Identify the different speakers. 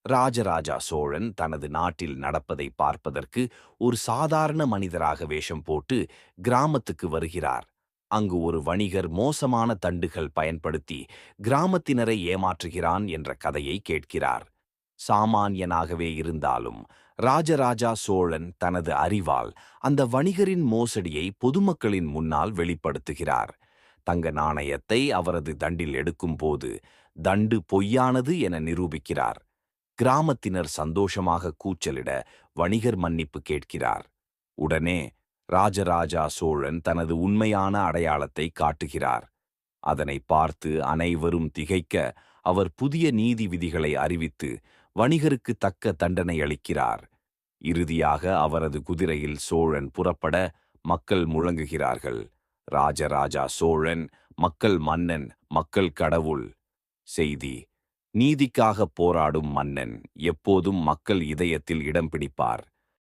Speaker 1: ராஜராஜா சோழன் தனது நாட்டில் நடப்பதை பார்ப்பதற்கு ஒரு சாதாரண மனிதராக வேஷம் போட்டு கிராமத்துக்கு வருகிறார். அங்கு ஒரு வணிகர் மோசமான தண்டுகள் பயன்படுத்தி கிராமத்தினரை ஏமாற்றுகிறான் என்ற கதையை கேட்கிறார். சாமானியனாகவே இருந்தாலும் ராஜராஜா சோழன் தனது அறிவால் அந்த வணிகரின் மோசடியை பொதுமக்களின் முன்னால் வெளிப்படுத்துகிறார். தங்க நாணயத்தை அவரது தண்டில் எடுக்கும்போது தண்டு பொய்யானது என நிரூபிக்கிறார். கிராமத்தினர் சந்தோஷமாக கூச்சலிட வணிகர் மன்னிப்பு கேட்கிறார். உடனே ராஜராஜா சோழன் தனது உண்மையான அடையாளத்தை காட்டுகிறார். அதனை பார்த்து அனைவரும் திகைக்க அவர் புதிய நீதி விதிகளை அறிவித்து வணிகருக்கு தக்க தண்டனை அளிக்கிறார். இறுதியாக அவரது குதிரையில் சோழன் புறப்பட மக்கள் முழங்குகிறார்கள். ராஜராஜா சோழன் மக்கள் மன்னன், மக்கள் கடவுள். செய்தி: நீதிக்காக போராடும் மன்னன் எப்போதும் மக்கள் இதயத்தில் இடம் பிடிப்பார்.